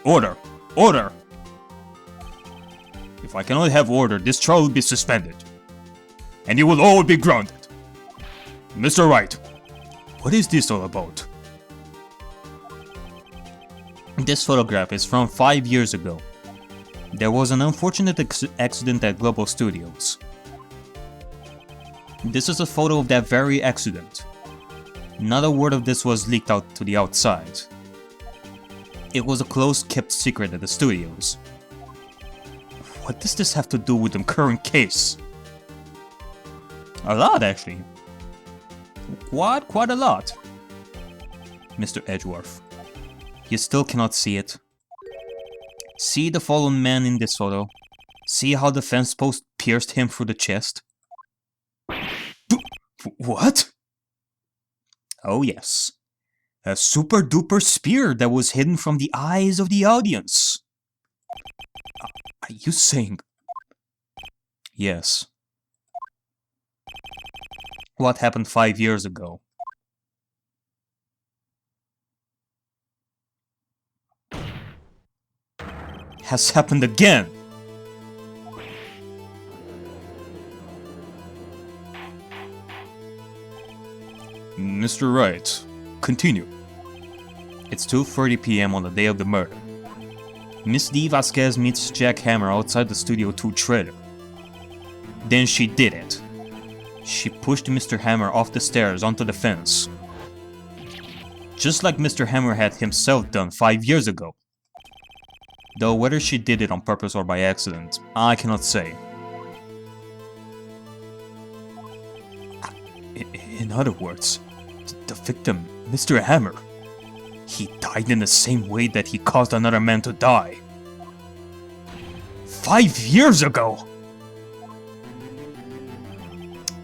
Order! Order! If I cannot have order, this trial will be suspended. And you will all be grounded. Mr. Wright, what is this all about? This photograph is from 5 years ago. There was an unfortunate accident at Global Studios. This is a photo of that very accident. Not a word of this was leaked out to the outside. It was a close-kept secret at the studios. What does this have to do with the current case? A lot, actually. Quite a lot. Mr. Edgeworth, you still cannot see it. See the fallen man in this photo? See how the fence post pierced him through the chest? What? Oh yes. A super duper spear that was hidden from the eyes of the audience. Are you saying? Yes. What happened 5 years ago? Has happened again! Mr. Wright, continue. It's 2:30 PM on the day of the murder. Miss D. Vasquez meets Jack Hammer outside the Studio 2 trailer. Then she did it. She pushed Mr. Hammer off the stairs onto the fence. Just like Mr. Hammer had himself done 5 years ago. Though whether she did it on purpose or by accident, I cannot say. In other words, the victim, Mr. Hammer, he died in the same way that he caused another man to die. 5 years ago!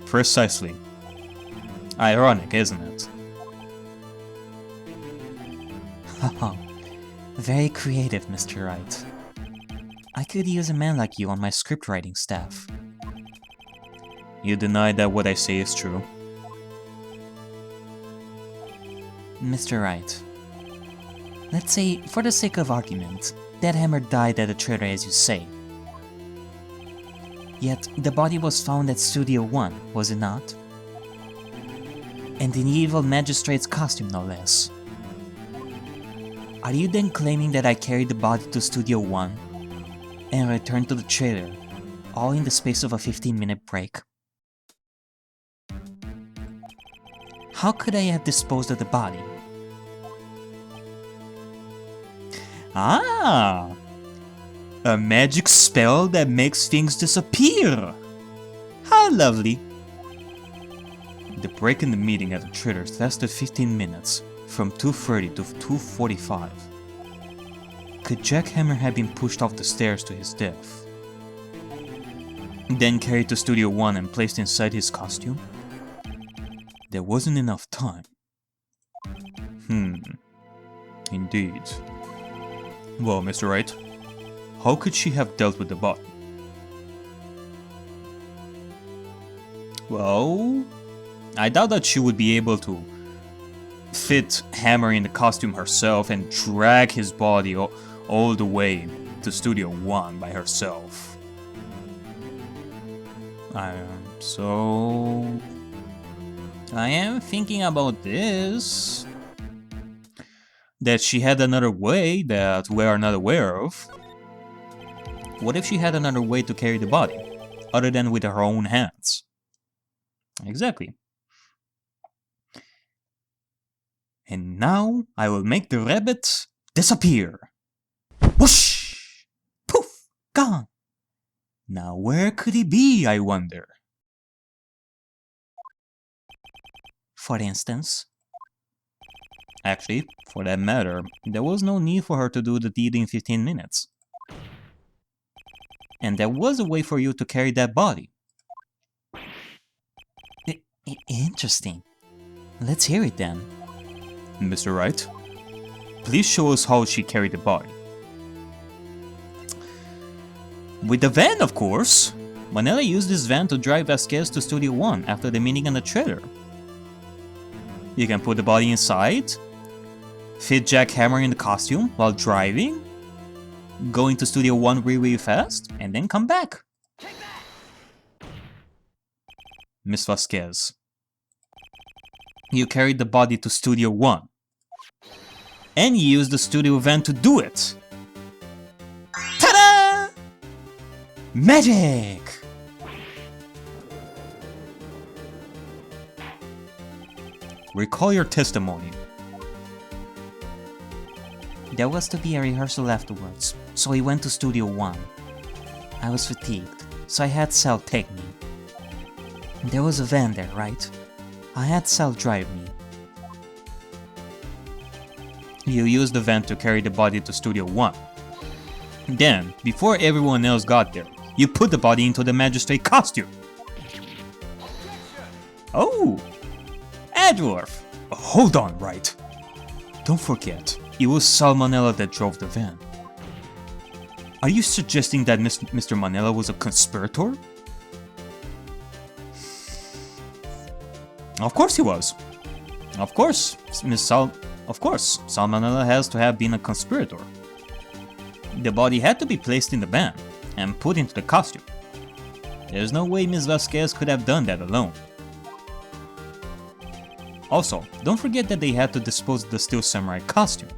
Precisely. Ironic, isn't it? Haha. Very creative, Mr. Wright. I could use a man like you on my script writing staff. You deny that what I say is true? Mr. Wright, let's say, for the sake of argument, that Hammer died at the trailer as you say. Yet, the body was found at Studio 1, was it not? And in the evil magistrate's costume, no less. Are you then claiming that I carried the body to Studio 1 and returned to the trailer, all in the space of a 15-minute break? How could I have disposed of the body? Ah! A magic spell that makes things disappear! How lovely! The break in the meeting at the trailer lasted 15 minutes, from 2:30 to 2:45. Could Jack Hammer have been pushed off the stairs to his death? Then carried to Studio 1 and placed inside his costume? There wasn't enough time. Indeed. Well, Mr. Wright, how could she have dealt with the body? Well, I doubt that she would be able to fit Hammer in the costume herself and drag his body all the way to Studio 1 by herself. So I am thinking about this. That she had another way that we are not aware of. What if she had another way to carry the body, other than with her own hands? Exactly. And now I will make the rabbit disappear. Whoosh! Poof! Gone! Now where could he be, I wonder? For instance? Actually, for that matter, there was no need for her to do the deed in 15 minutes. And there was a way for you to carry that body. Interesting. Let's hear it then. Mr. Wright, please show us how she carried the body. With the van, of course! Manila used this van to drive Vasquez to Studio 1 after the meeting in the trailer. You can put the body inside, fit Jack Hammer in the costume while driving, going to Studio 1 really fast, and then come back. Miss Vasquez. You carried the body to Studio 1. And you used the studio van to do it. Ta-da! Magic! Recall your testimony. There was to be a rehearsal afterwards, so we went to Studio 1. I was fatigued, so I had Sal take me. There was a van there, right? I had Sal drive me. You used the van to carry the body to Studio 1. Then, before everyone else got there, you put the body into the magistrate costume. Oh! Edgeworth! Hold on, Wright. Don't forget, it was Salmonella that drove the van. Are you suggesting that Mr. Manella was a conspirator? Of course he was. Of course, Salmonella has to have been a conspirator. The body had to be placed in the van and put into the costume. There's no way Ms. Vasquez could have done that alone. Also, don't forget that they had to dispose of the Steel Samurai costume.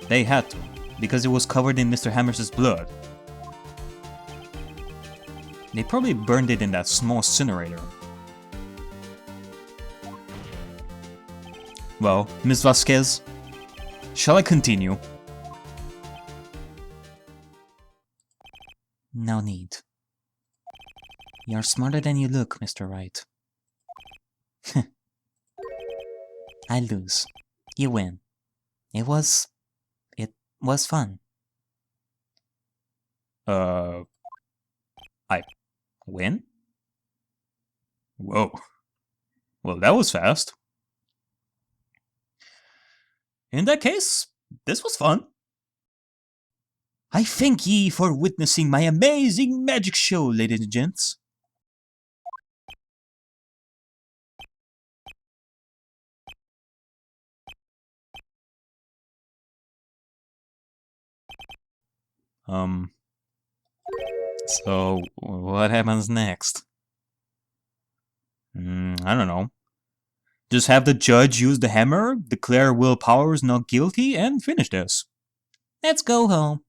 They had to, because it was covered in Mr. Hammers' blood. They probably burned it in that small incinerator. Well, Ms. Vasquez, shall I continue? No need. You're smarter than you look, Mr. Wright. I lose. You win. It was fun. I win? Whoa. Well, that was fast. In that case, this was fun. I thank ye for witnessing my amazing magic show, ladies and gents. So what happens next? I don't know. Just have the judge use the hammer, declare Will Powers not guilty, and finish this. Let's go home.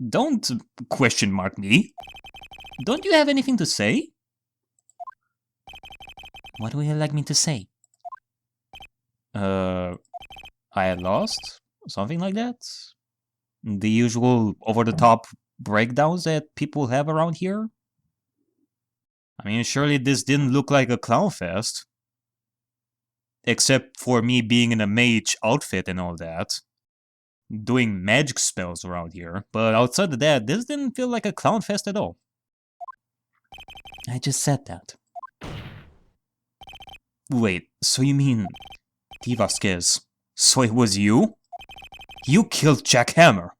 Don't question mark me. Don't you have anything to say? What would you like me to say? I had lost? Something like that? The usual over-the-top breakdowns that people have around here? I mean, surely this didn't look like a clown fest. Except for me being in a mage outfit and all that. Doing magic spells around here. But outside of that, this didn't feel like a clown fest at all. I just said that. Wait, so you mean... T. Vasquez. So it was you? You killed Jack Hammer.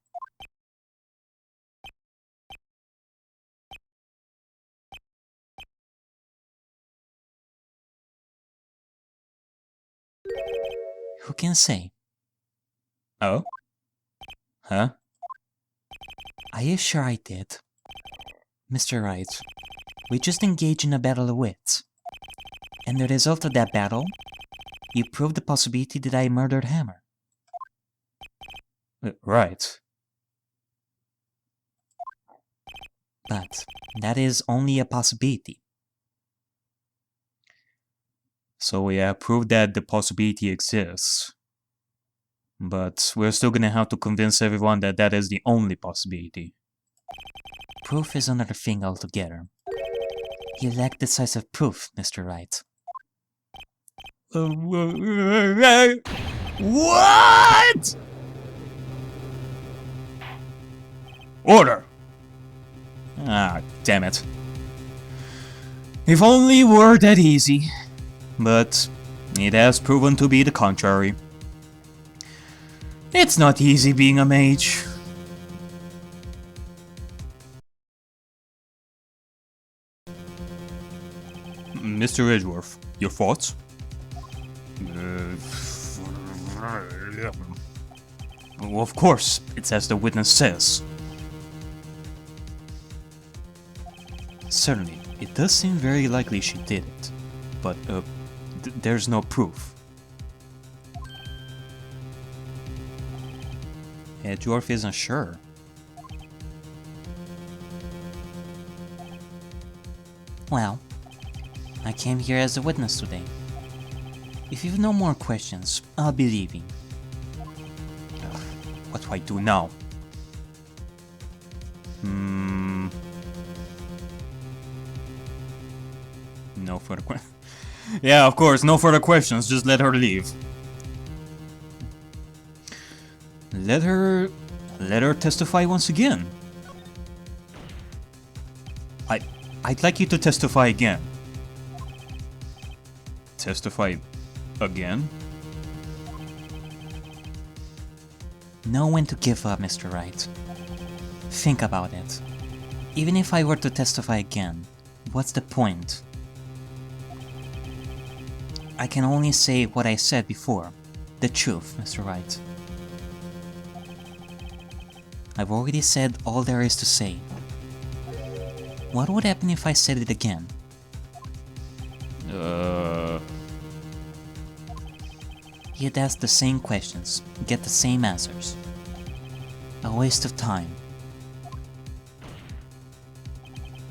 Who can say? Oh? Huh? Are you sure I did? Mr. Wright, we just engaged in a battle of wits. And the result of that battle, you proved the possibility that I murdered Hammer. Right. But that is only a possibility. So yeah, prove that the possibility exists. But we're still gonna have to convince everyone that that is the only possibility. Proof is another thing altogether. You lack decisive proof, Mr. Wright. What? Order! Ah, damn it. If only it were that easy. But it has proven to be the contrary. It's not easy being a mage. Mr. Edgeworth, your thoughts? Well, of course, it's as the witness says. Certainly, it does seem very likely she did it, but there's no proof. Edgeworth isn't sure. Well, I came here as a witness today. If you've no more questions, I'll be leaving. What do I do now? No further questions. Yeah, of course, no further questions, just let her leave. Let her testify once again. I'd like you to testify again. Testify again? Know when to give up, Mr. Wright. Think about it. Even if I were to testify again, what's the point? I can only say what I said before. The truth, Mr. Wright. I've already said all there is to say. What would happen if I said it again? You'd ask the same questions, get the same answers. A waste of time.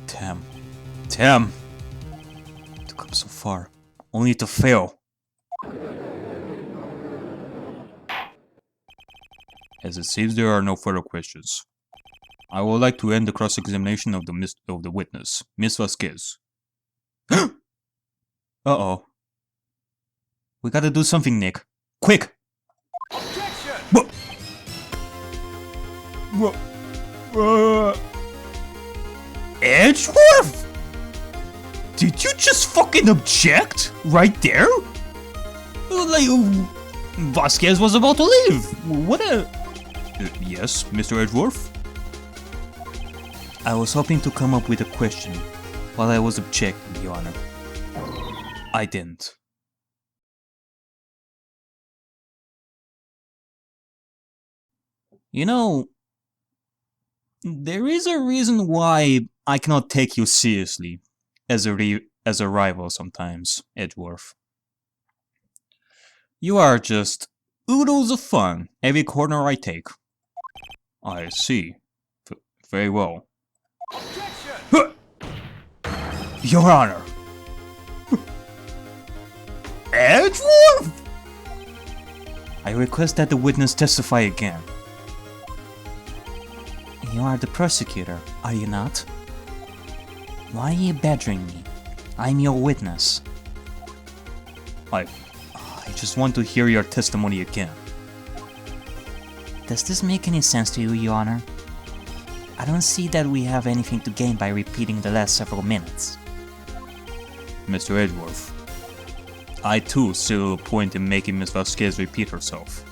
Damn. To come so far, only to fail. As it seems there are no further questions, I would like to end the cross-examination of the witness, Miss Vasquez. Uh-oh. We gotta do something, Nick. Quick! Objection! Edgeworth? Did you just fucking object? Right there? Like, Vasquez was about to leave. What a... yes, Mr. Edgeworth? I was hoping to come up with a question while I was objecting, Your Honor. I didn't. You know, there is a reason why I cannot take you seriously as a rival sometimes, Edgeworth. You are just oodles of fun every corner I take. I see. Very well. Objection! Your Honor! Edgeworth! I request that the witness testify again. You are the prosecutor, are you not? Why are you badgering me? I'm your witness. I just want to hear your testimony again. Does this make any sense to you, Your Honor? I don't see that we have anything to gain by repeating the last several minutes. Mr. Edgeworth, I too see a point in making Miss Vasquez repeat herself.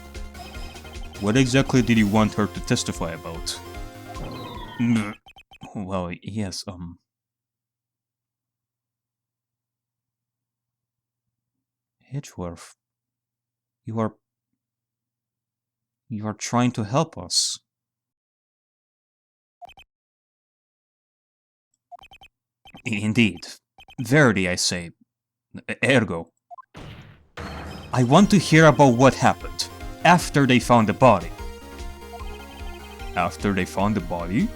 What exactly did you want her to testify about? Well, yes, Edgeworth, you are trying to help us. Indeed. Verily, I say. Ergo. I want to hear about what happened after they found the body. After they found the body?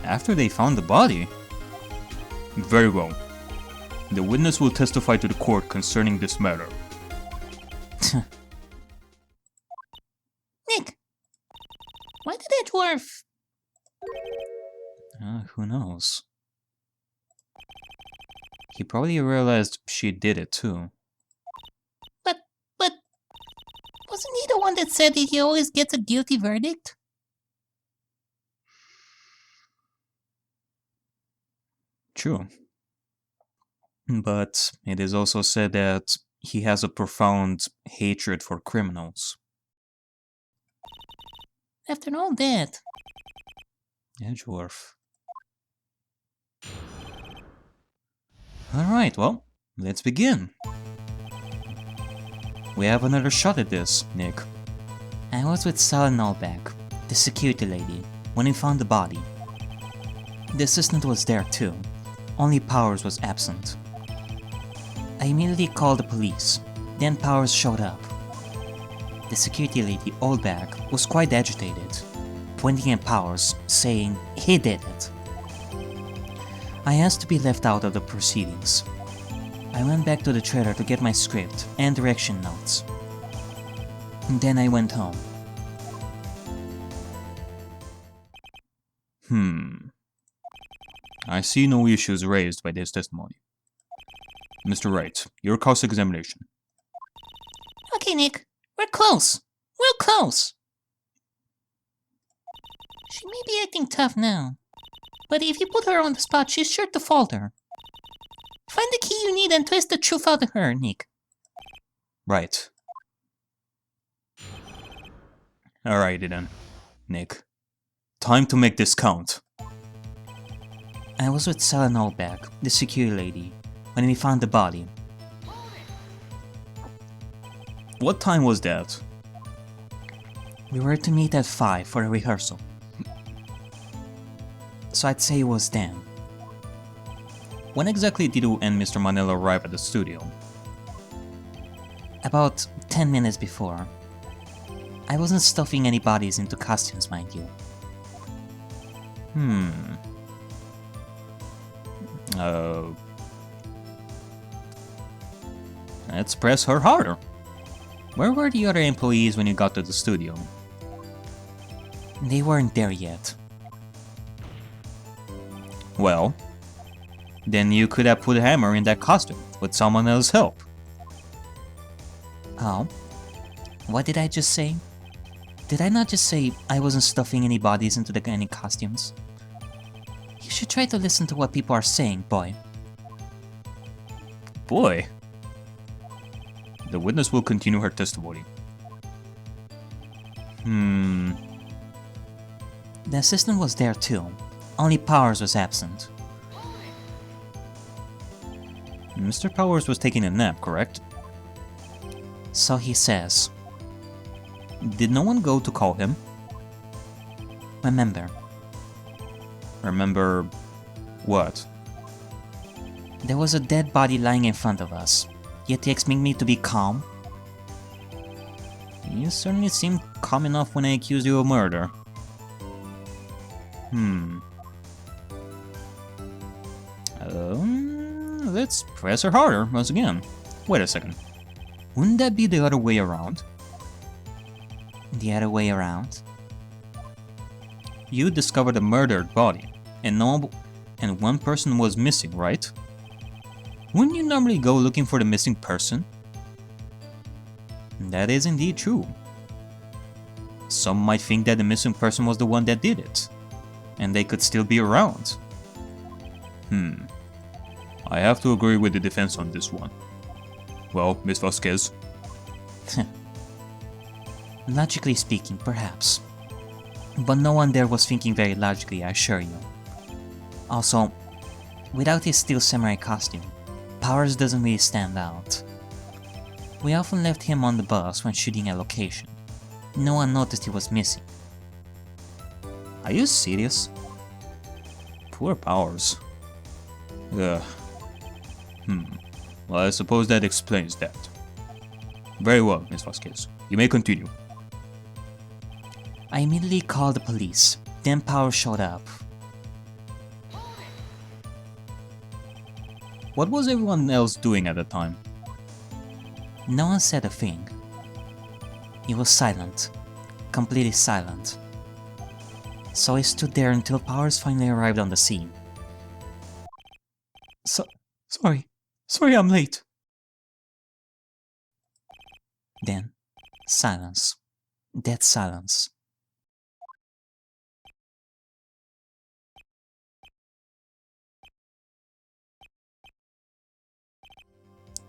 After they found the body? Very well. The witness will testify to the court concerning this matter. Nick! Why did Edgeworth? Who knows? He probably realized she did it too. But, wasn't he the one that said that he always gets a guilty verdict? True. But it is also said that he has a profound hatred for criminals. After all that... Edgeworth. Alright, well, let's begin. We have another shot at this, Nick. I was with Sarah Noby, the security lady, when we found the body. The assistant was there too, only Powers was absent. I immediately called the police, then Powers showed up. The security lady, Oldback, was quite agitated, pointing at Powers, saying he did it. I asked to be left out of the proceedings. I went back to the trailer to get my script and direction notes. And then I went home. I see no issues raised by this testimony. Mr. Wright, your cross-examination. Okay, Nick, we're close. Real close. She may be acting tough now, but if you put her on the spot, she's sure to falter. Find the key you need and twist the truth out of her, Nick. Right. Alrighty then, Nick. Time to make this count. I was with Sarah Noby, the security lady, when we found the body. What time was that? We were to meet at 5 for a rehearsal. So I'd say it was then. When exactly did you and Mr. Manila arrive at the studio? About 10 minutes before. I wasn't stuffing any bodies into costumes, mind you. Let's press her harder. Where were the other employees when you got to the studio? They weren't there yet. Well, then you could have put Hammer in that costume with someone else's help. Oh? What did I just say? Did I not just say I wasn't stuffing any bodies into any costumes? You should try to listen to what people are saying, boy. Boy. The witness will continue her testimony. The assistant was there too, only Powers was absent. Mr. Powers was taking a nap, correct? So he says. Did no one go to call him? Remember. Remember what? There was a dead body lying in front of us, yet you expect me to be calm? You certainly seemed calm enough when I accused you of murder. Let's press her harder once again. Wait a second. Wouldn't that be the other way around? The other way around? You discovered a murdered body, and one person was missing, right? Wouldn't you normally go looking for the missing person? That is indeed true. Some might think that the missing person was the one that did it, and they could still be around. I have to agree with the defense on this one. Well, Miss Vasquez? Logically speaking, perhaps. But no one there was thinking very logically, I assure you. Also, without his steel samurai costume, Powers doesn't really stand out. We often left him on the bus when shooting a location. No one noticed he was missing. Are you serious? Poor Powers. Ugh. Well, I suppose that explains that. Very well, Miss Vasquez. You may continue. I immediately called the police, then Powers showed up. What was everyone else doing at the time? No one said a thing. It was silent. Completely silent. So I stood there until Powers finally arrived on the scene. Sorry I'm late. Then, silence. Dead silence.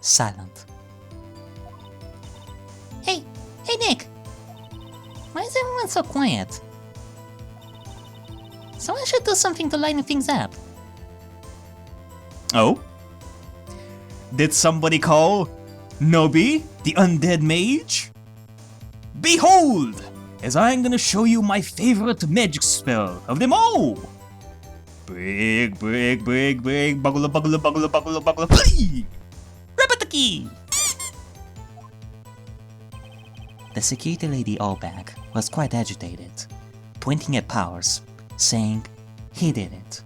Silent. Hey Nick! Why is everyone so quiet? Someone should do something to lighten things up. Oh? Did somebody call? Noby, the undead mage? Behold! As I'm gonna show you my favorite magic spell of them all! Break, buggle, play! Repetaki! The security lady Allback was quite agitated, pointing at Powers, saying he did it.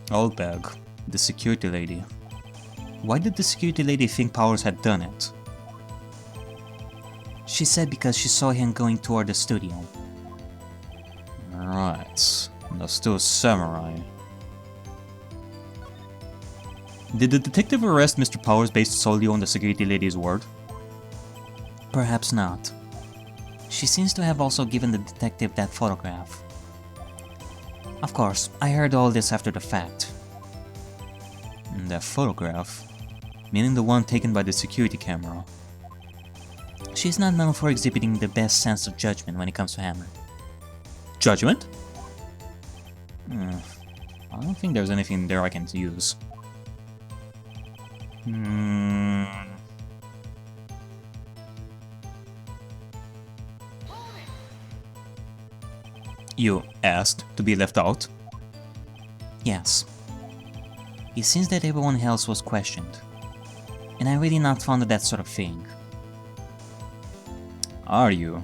Allback, the security lady. Why did the security lady think Powers had done it? She said because she saw him going toward the studio. Right, that's still a samurai. Did the detective arrest Mr. Powers based solely on the security lady's word? Perhaps not. She seems to have also given the detective that photograph. Of course, I heard all this after the fact. That photograph? Meaning the one taken by the security camera. She's not known for exhibiting the best sense of judgment when it comes to Hammer. Judgment? I don't think there's anything there I can use. You asked to be left out? Yes. It seems that everyone else was questioned, and I'm really not fond of that sort of thing. Are you?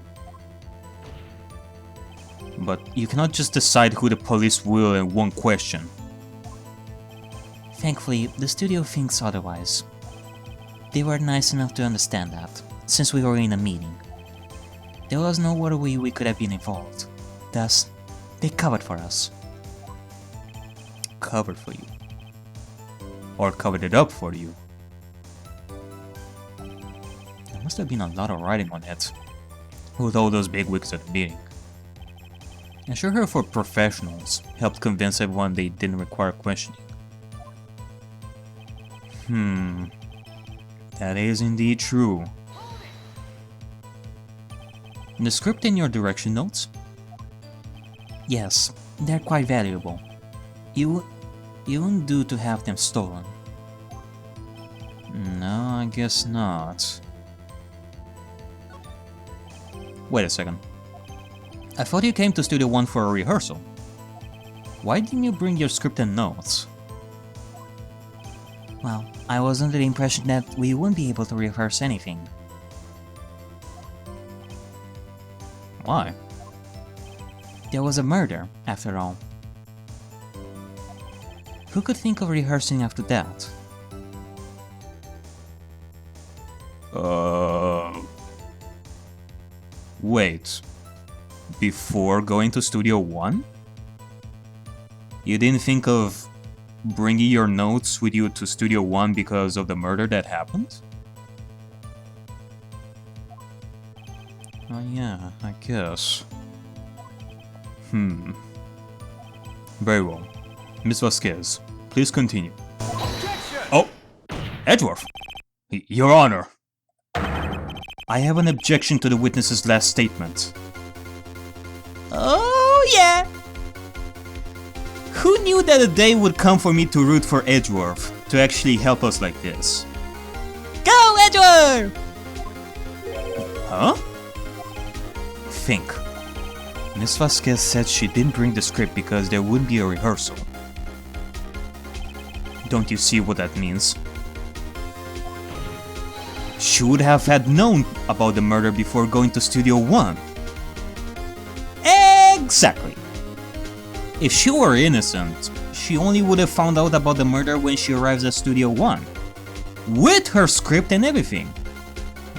But you cannot just decide who the police will in one question. Thankfully, the studio thinks otherwise. They were nice enough to understand that, since we were in a meeting. There was no other way we could have been involved. Thus, they covered for us. Covered for you? Or covered it up for you? There must have been a lot of writing on it, with all those bigwigs at the meeting. I'm sure her for professionals helped convince everyone they didn't require questioning. That is indeed true. The script in your direction notes? Yes, they're quite valuable. You wouldn't do to have them stolen. No, I guess not. Wait a second. I thought you came to Studio 1 for a rehearsal. Why didn't you bring your script and notes? Well, I was under the impression that we wouldn't be able to rehearse anything. Why? There was a murder, after all. Who could think of rehearsing after that? Wait. Before going to Studio 1? You didn't think of bringing your notes with you to Studio 1 because of the murder that happened? Oh yeah, I guess. Very well. Miss Vasquez, please continue. Objection! Oh! Edgeworth! Your Honor! I have an objection to the witness's last statement. Oh yeah! Who knew that a day would come for me to root for Edgeworth to actually help us like this? Go, Edgeworth! Huh? Think. Miss Vasquez said she didn't bring the script because there wouldn't be a rehearsal. Don't you see what that means? She would have had known about the murder before going to Studio 1. Exactly. If she were innocent, she only would have found out about the murder when she arrives at Studio 1. With her script and everything.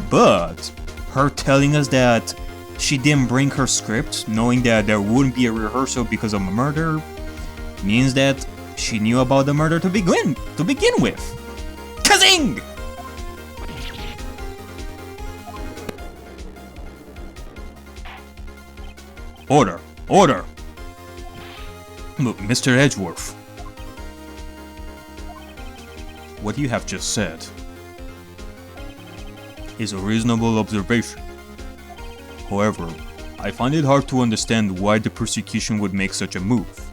But her telling us that she didn't bring her script, knowing that there wouldn't be a rehearsal because of a murder, means that she knew about the murder to begin with. Kazing! Order! Order! Mr. Edgeworth. What you have just said is a reasonable observation. However, I find it hard to understand why the prosecution would make such a move.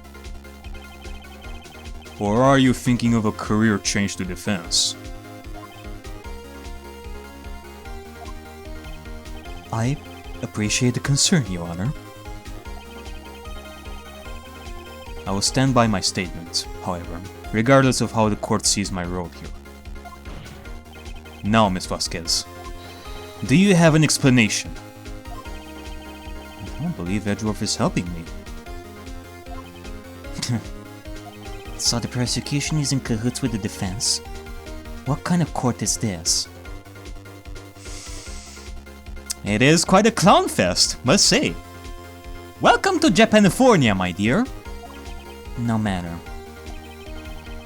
Or are you thinking of a career change to defense? I appreciate the concern, Your Honor. I will stand by my statement, however, regardless of how the court sees my role here. Now, Miss Vasquez, do you have an explanation? I don't believe Edgeworth is helping me. So the prosecution is in cahoots with the defense? What kind of court is this? It is quite a clown fest, must say. Welcome to Japanifornia, my dear. No matter.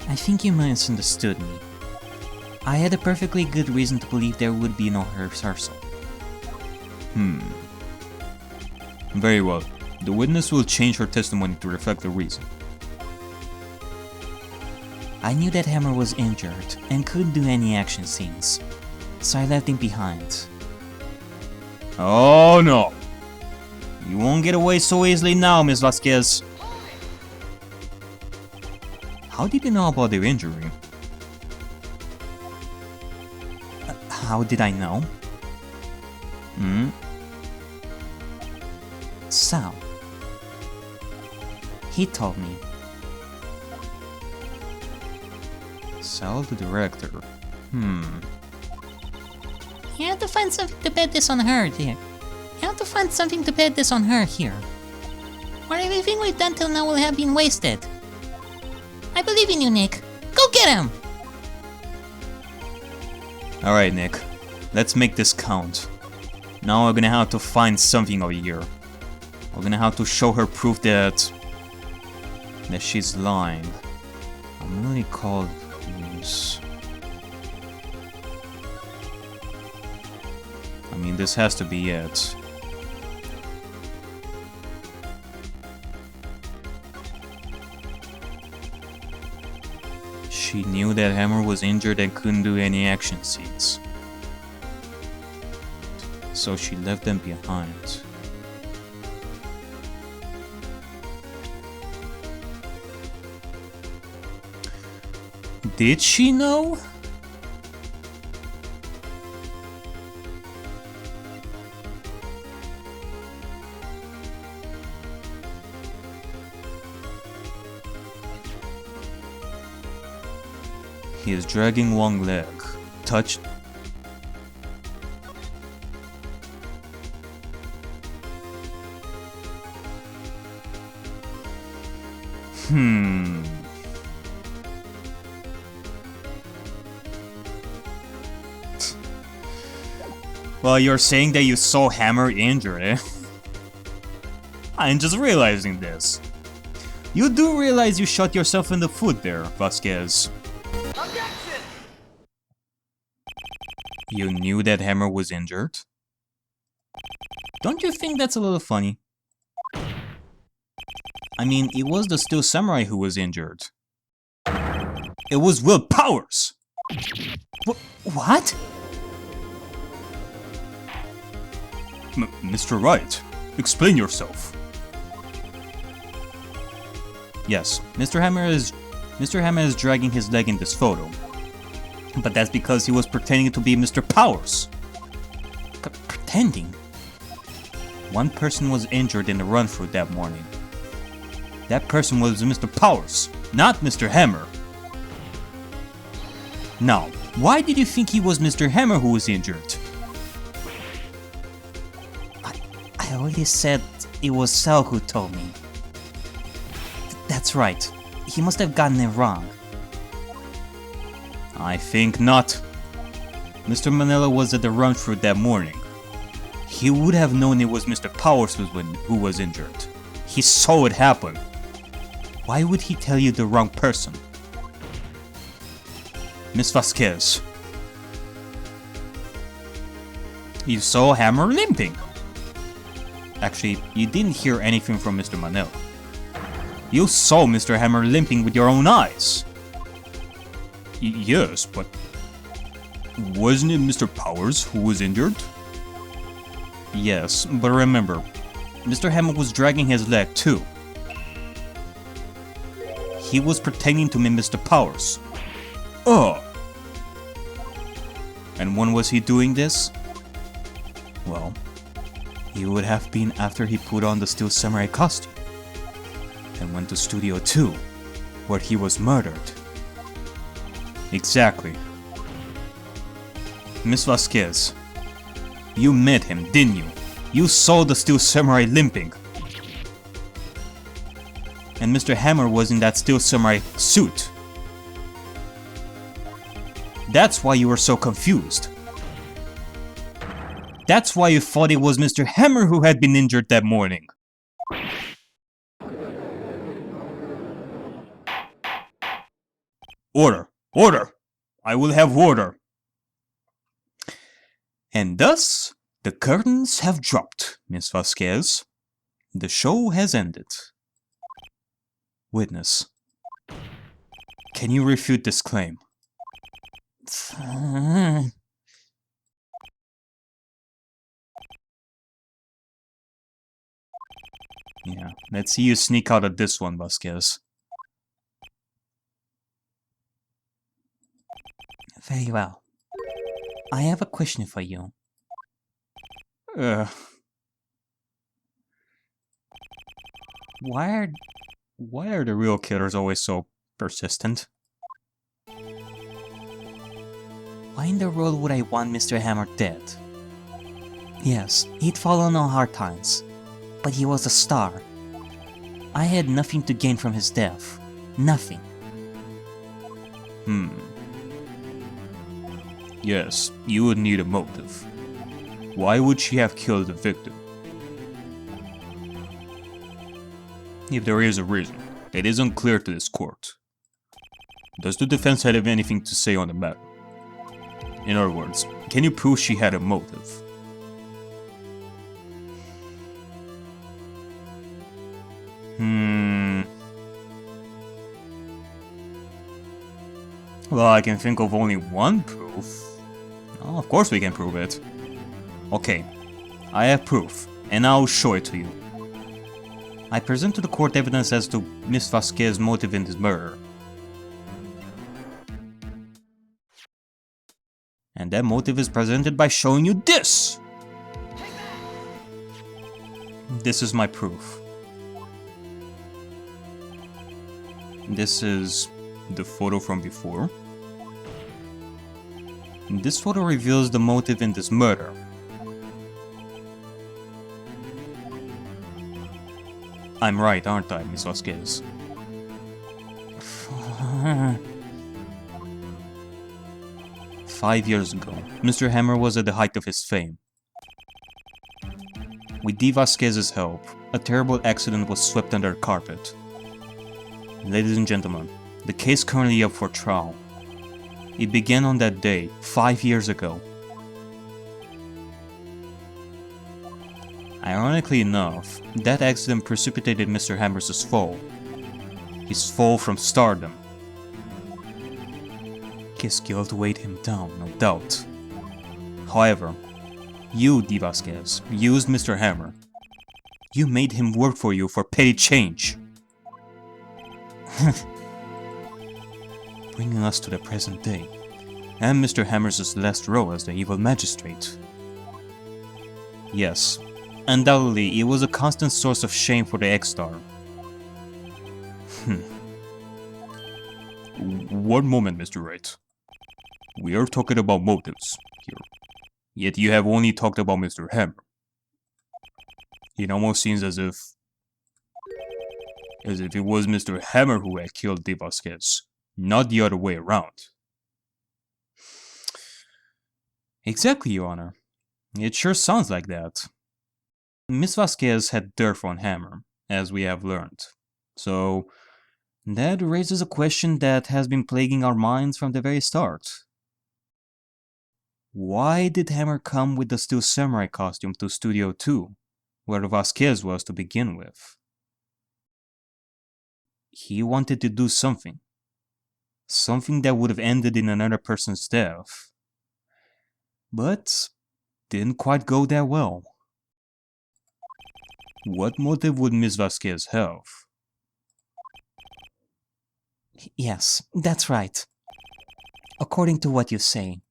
I think you misunderstood me. I had a perfectly good reason to believe there would be no rehearsal. Very well. The witness will change her testimony to reflect the reason. I knew that Hammer was injured and couldn't do any action scenes, so I left him behind. Oh no! You won't get away so easily now, Miss Vasquez. How did you know about their injury? How did I know? Sal. He told me. Sal the director. You have to find something to bet this on her, dear. You have to find something to bet this on her here. Or everything we've done till now will have been wasted. I believe in you, Nick. Go get him! Alright, Nick. Let's make this count. Now we're gonna have to find something over here. We're gonna have to show her proof that she's lying. I'm really called this. I mean, this has to be it. She knew that Hammer was injured and couldn't do any action scenes. So she left them behind. Did she know? He is dragging one leg. Touch. Well, you're saying that you saw Hammer injured, eh? I'm just realizing this. You do realize you shot yourself in the foot there, Vasquez. Objection! You knew that Hammer was injured? Don't you think that's a little funny? I mean, it was the Steel Samurai who was injured. It was Will Powers! What? Mr. Wright, explain yourself. Yes, Mr. Hammer is dragging his leg in this photo. But that's because he was pretending to be Mr. Powers. Pretending? One person was injured in the run-through that morning. That person was Mr. Powers, not Mr. Hammer. Now, why did you think he was Mr. Hammer who was injured? I already said it was Sal who told me. That's right. He must have gotten it wrong. I think not. Mr. Manila was at the run-through that morning. He would have known it was Mr. Powers who was injured. He saw it happen. Why would he tell you the wrong person? Miss Vasquez. You saw Hammer limping. Actually, you didn't hear anything from Mr. Manila. You saw Mr. Hammer limping with your own eyes. Yes, but wasn't it Mr. Powers who was injured? Yes, but remember, Mr. Hammer was dragging his leg too. he was pretending to mimic the powers. Oh! And when was he doing this? Well, it would have been after he put on the Steel Samurai costume and went to Studio 2, where he was murdered. Exactly. Miss Vasquez, you met him, didn't you? You saw the Steel Samurai limping. And Mr. Hammer was in that Steel Samurai suit. That's why you were so confused. That's why you thought it was Mr. Hammer who had been injured that morning. Order! Order! I will have order! And thus, the curtains have dropped, Miss Vasquez. The show has ended. Witness, can you refute this claim? Yeah, let's see you sneak out of this one, Vasquez. Very well. I have a question for you. Uh, Why why are the real killers always so persistent? Why in the world would I want Mr. Hammer dead? Yes, he'd fallen on hard times, but he was a star. I had nothing to gain from his death. Nothing. Yes, you would need a motive. Why would she have killed the victim? If there is a reason, it is unclear to this court. Does the defense have anything to say on the matter? In other words, can you prove she had a motive? Well, I can think of only one proof. Oh, of course we can prove it. Okay, I have proof, and I'll show it to you. I present to the court evidence as to Miss Vasquez's motive in this murder. And that motive is presented by showing you this! This is my proof. This is the photo from before. This photo reveals the motive in this murder. I'm right, aren't I, Miss Vasquez? 5 years ago, Mr. Hammer was at the height of his fame. With D. Vasquez's help, a terrible accident was swept under the carpet. Ladies and gentlemen, the case currently up for trial. It began on that day, 5 years ago. Ironically enough, that accident precipitated Mr. Hammer's fall. His fall from stardom. His guilt weighed him down, no doubt. However, you, D. Vasquez, used Mr. Hammer. You made him work for you for petty change. Bringing us to the present day, and Mr. Hammer's last role as the evil magistrate. Yes, undoubtedly it was a constant source of shame for the X-Star. One moment, Mr. Wright. We are talking about motives here, yet you have only talked about Mr. Hammer. It almost seems as if it was Mr. Hammer who had killed D. Vasquez, not the other way around. Exactly, Your Honor. It sure sounds like that. Miss Vasquez had dirt on Hammer, as we have learned. So, that raises a question that has been plaguing our minds from the very start. Why did Hammer come with the Steel Samurai costume to Studio 2, where Vasquez was to begin with? He wanted to do something. Something that would have ended in another person's death. But didn't quite go that well. What motive would Miss Vasquez have? Yes, that's right. According to what you say,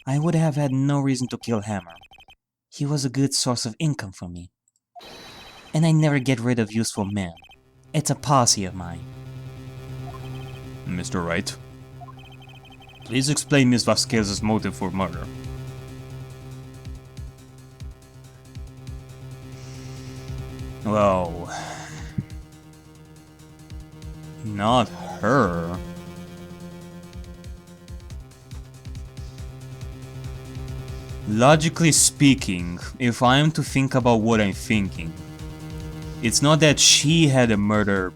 I would have had no reason to kill Hammer. He was a good source of income for me. And I never get rid of useful men. It's a policy of mine. Mr. Wright, please explain Ms. Vasquez's motive for murder. Well, not her. Logically speaking, if I am to think about what I'm thinking, it's not that she had a murder.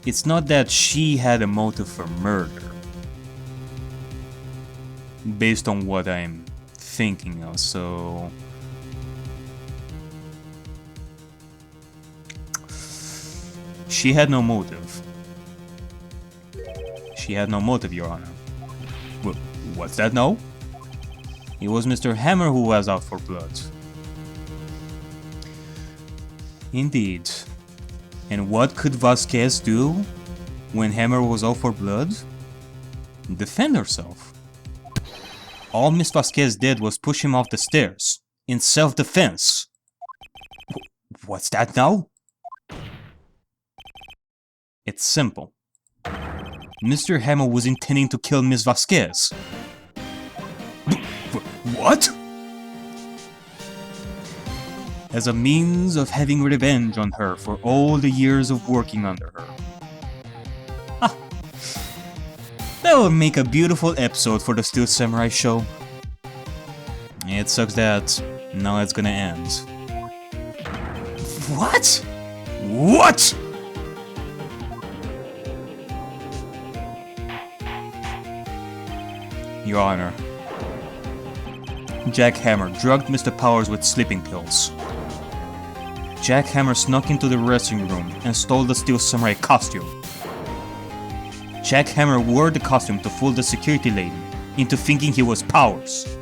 It's not that she had a motive for murder. Based on what I'm thinking of, so. She had no motive. She had no motive, Your Honor. What's that now? It was Mr. Hammer who was out for blood. Indeed. And what could Vasquez do when Hammer was out for blood? Defend herself. All Miss Vasquez did was push him off the stairs, in self-defense. What's that now? It's simple. Mr. Hammer was intending to kill Miss Vasquez. What? As a means of having revenge on her for all the years of working under her. Ah, that would make a beautiful episode for the Steel Samurai show. It sucks that now it's gonna end. What? What? Your Honor, Jack Hammer drugged Mr. Powers with sleeping pills. Jack Hammer snuck into the dressing room and stole the Steel Samurai costume. Jack Hammer wore the costume to fool the security lady into thinking he was Powers.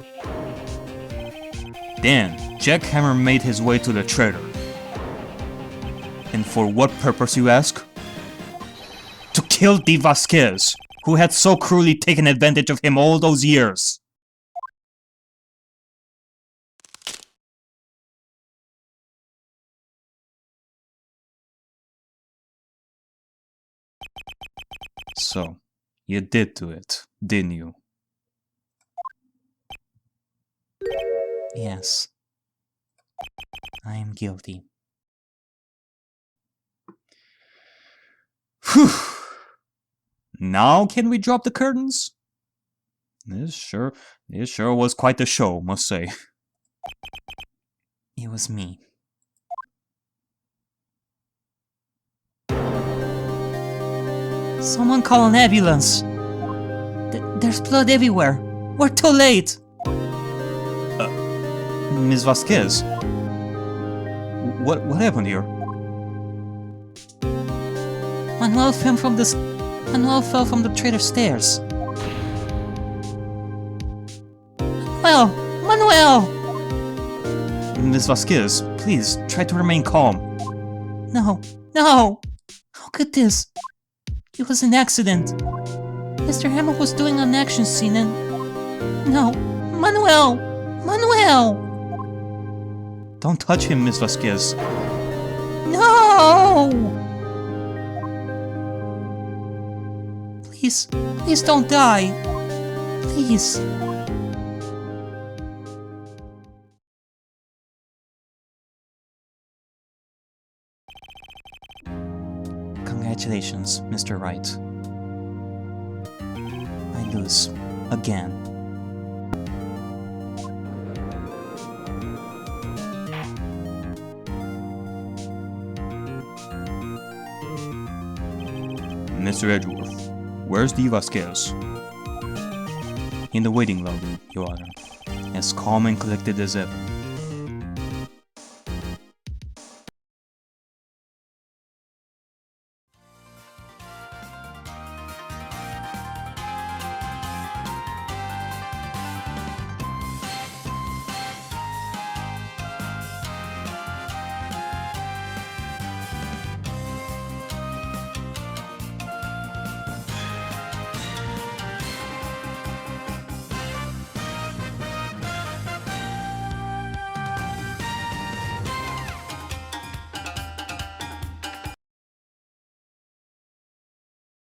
Then, Jack Hammer made his way to the trader. And for what purpose, you ask? To kill Dee Vasquez, who had so cruelly taken advantage of him all those years. So, you did do it, didn't you? Yes. I am guilty. Whew. Now can we drop the curtains? This sure was quite the show, must say. It was me. Someone call an ambulance! There's blood everywhere! We're too late! Ms. Vasquez? What happened here? Manuel fell from the trader's stairs. Manuel! Ms. Vasquez, please, try to remain calm. No! How could this? It was an accident. Mr. Hammer was doing an action scene and... No! Manuel! Don't touch him, Ms. Vasquez. No! Please don't die. Please. Congratulations, Mr. Wright. I lose. Again. Mr. Edgeworth, where's Dee Vasquez? In the waiting lobby, Your Honor, as calm and collected as ever.